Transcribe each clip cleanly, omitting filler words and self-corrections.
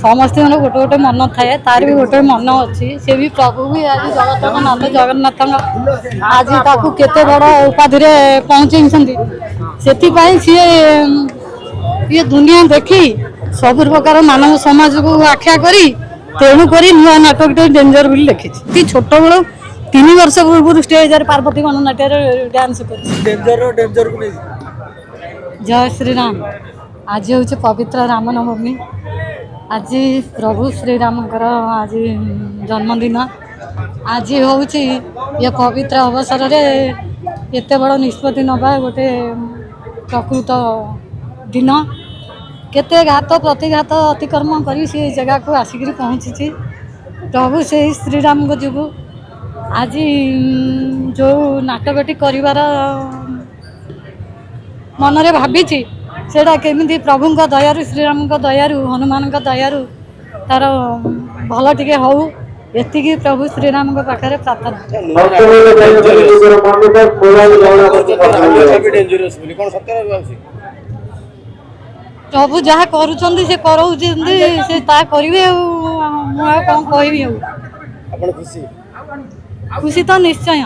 समस्त गोटे गोटे मन थाए तार भी गोटे मन अच्छी से भी प्रभु भी आज जगतनाथ जगन्नाथ आज ताकू केते बड़ उपाधि पहुँचे से ये दुनिया देखी सब प्रकार मानव समाज को आख्या करी तेणुक नुआ नाटक डेंजर बोली लिखी छोट बड़ 3 वर्ष पूर्व स्टेज पार्वती गणनाट्य डांस कर जय श्री राम। आज हूँ पवित्र रामनवमी। आज प्रभु श्रीराम आज जन्मदिन। आज हूँ ये पवित्र अवसर रे एत बड़ निष्पत्ति नवा गोटे प्रकृत दिन केते घात प्रतिघात अतिक्रम कर जगह को आसिक पहुँची प्रभु से श्रीराम को जो आज जो नाटकटी कर मनरे भावी सेटा केमी प्रभु दयारु श्रीराम दयारु हनुमान दयारु तार भल टे हौ एति प्रभु श्रीराम पाखे प्रार्थना। प्रभु जहाँ करुँच से करेंगे कौन कह खुशी तो निश्चय।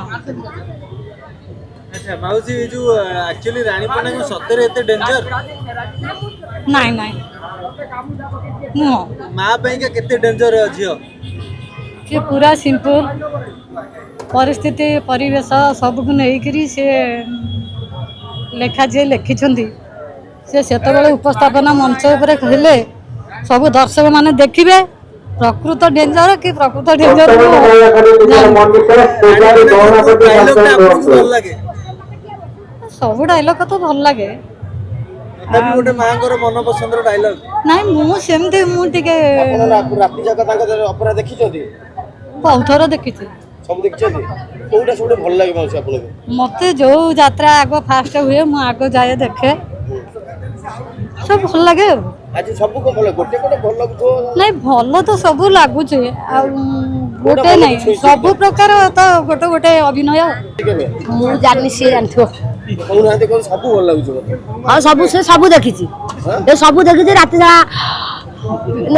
अच्छा माउसी जो एक्चुअली रानीपणा को सତରେ एते डेंजर नहीं नहीं नो मां पे के केते डेंजर झियो से पूरा सिंपल परिस्थिति परिवेश सब को नहीं से लेखा जे लिखिछंती से सेतबेले उपस्थापना मंच ऊपर कहले सब दर्शक माने देखिबे प्रकृत डेंजर कि प्रकृत डेंजर सब डायलॉग तो भल लगे गोटे मांगर मन पसंद डायलॉग नहीं मु सेमते मु टिके राति जाका तांका ऑपेरा देखि छथि बहुत थोड़ा देखि छी सब देखि छथि कोउटा सबसे भल लागे माउसी आपन मते जो यात्रा आगो फास्ट हुए मु आगो जाए देखे सब भल लगे। आज सब को भल गोटे गोटे भल लागो नहीं भल तो सब लागु छे आ गोटे नहीं सब प्रकार तो गोटे गोटे अभिनय मु जानि से जानथो कोन हाते कोन सब भल लागु छ हां सब से सब देखि छी ए सब देखि छी राति जा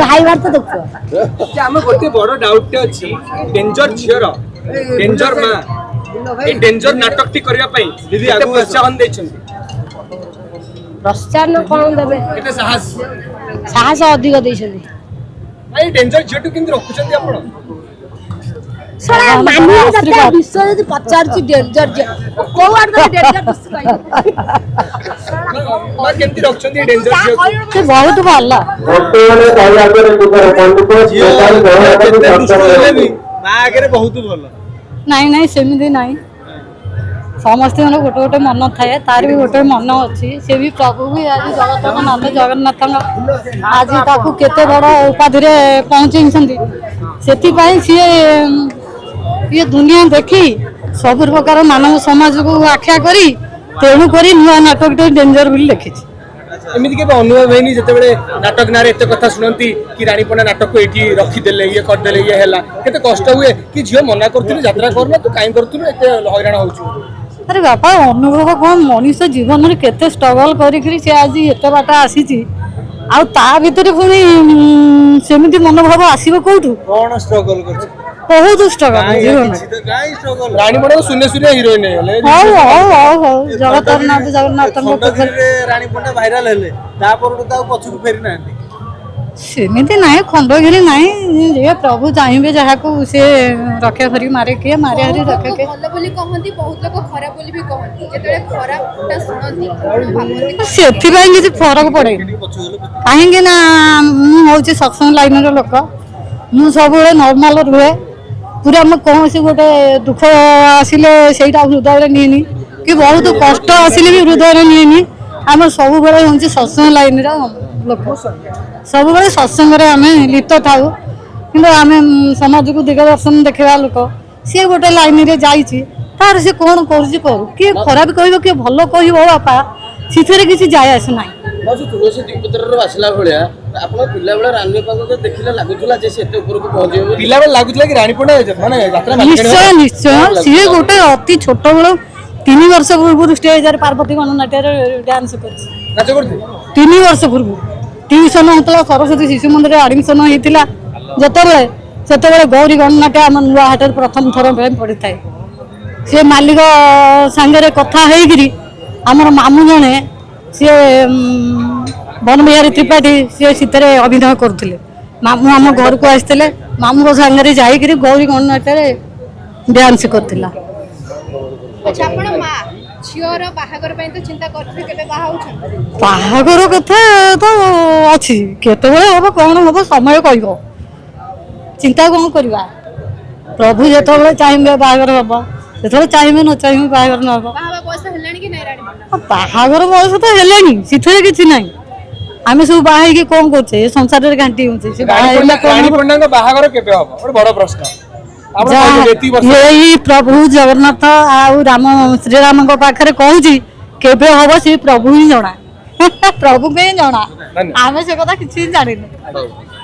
हाई बार तो देखो हम गोटे बड़ डाउट अछि डेंजर छियर डेंजर मां ए डेंजर नाटक टी करिया पई दीदी आगु प्रोत्साहन दै छन प्रोत्साहन कोन देबे केते साहस साहस अधिक दै छथि भाई डेंजर छियटु किंतु रखु छथि आपण सारा मानु जता विश्व यदि पचार छी डेंजर जे को आड डेंजर दिस कहि मां केंति रख छथि डेंजर छियो से बहुत भल्ला मां आगे बहुत भल नहीं नहीं सेमिति नहीं समस्त गोटे गोटे मन थाए तार भी गोटे मन अच्छी से भी प्रभु भी आज जगतनाथ जगन्नाथ आज ताकू केते बड़ उपाधि पहुँचे से ये दुनिया देखी सब प्रकार मानव समाज को आख्या करी तेणुक नुआ नाटक डेंजर बोली लिखी एमिति के अनुभव हैनी जते नाटक नारे एते कथा सुनंती कि रानीपणा नाटक को एठी रखी देले ये कर देले ये हैला केते कष्ट हुए कि झियो मना करथि यात्रा करना तू काई करथु एते हैरान होछु। अरे बापा अनुभव कौन मनीष जीवन में केते स्ट्रगल करी से आज एत बाट आसी आ ता भीतर पुणी सेमिति मनोभाव आसीबो कोठु कोन स्ट्रगल कर बहुत स्ट्रगल जीवन काई स्ट्रगल रानीपणा को शून्य शून्य हीरोइन हेले हो जगन्नाथ जगन्नाथ रानीपणा वायरल हेले ता परडू ता पछु फेरी नांती सेमिति नहीं खंडगिरी नहीं जे प्रभु चाहिए जहाँ को से रक्षा करी मारे के मारे हरी रखे के भल बोली कहंती बहुत लोग खराब बोली भी कहंती जेतले खराबटा सुनंती सेथि भाई किसी फरक पड़े कहीं ना हूँ सत्संग लाइन लोक मु सब नॉर्मल रुहे पूरा मैं कौन से गोटे दुख आसिले सेटा हृदय निनी कि बहुत कष्ट आसिले भी हृदय निनी आम सब बेले हूँ सत्संग लाइन लोक सब बेले सत्संग आम लिप्त थाऊ कि आम समाज को दिग्दर्शन देखा लोक सी गोटे लाइन रे जाइए तार से कौन करू किए खराब कह किए भल कह बापा सी किसी जाए आस ना तुलसी दीपत्र आसला भाया आप पिला बेला रानीपा देखिले लगुला पहुंचे पिला बेला लगुला कि रानीपणा माने निश्चय निश्चय सी गोटे अति छोट बेल 3 वर्ष पूर्व स्टेज पार्वती गणनाट्य डांस कर 3 वर्ष पूर्व ट्यूशन होता सरस्वती शिशु मंदिर आडमिशन होता जितेबाला से गौरी गणनाट्य आम नुआ हाट प्रथम थर पड़ी था सी मालिक सांगे कथा होमर मामू जड़े सी बनबिहारी त्रिपाठी सी शीतर अभिनय करुले मामू आम घर को आसते मामू सांगे जाकि गौरी गणनाट्य डांस करथिला। अच्छा आपण मां झियोर बाहागर पई तो चिंता करथे केबे बाहा होछन बाहागर कथा तो अच्छी केतबेले हम कौन हम समय कह चिंता कौन करवा प्रभु जो चाहिए बाहागर हम जो चाहिए न चाहिए बाहागर न हम बाहा बयस हेलाणी कि नै राणी पन्ना बाहागर बयस तो हेलेनी सिथरे किछि नै आमे सब बाहा के कौन करछे संसार रे घांटी होछे से बाहा हेला राणी कोन पंडा बाहागर केबे हबो गोटे बड़ प्रश्न आपण कहले एती वर्ष यही प्रभु जगन्नाथ आउ राम श्रीराम पाखे कहूँ केबे हम से प्रभु ही जना प्रभु के ही जना धन्यवाद। आमे से कथा किछि जानिनु।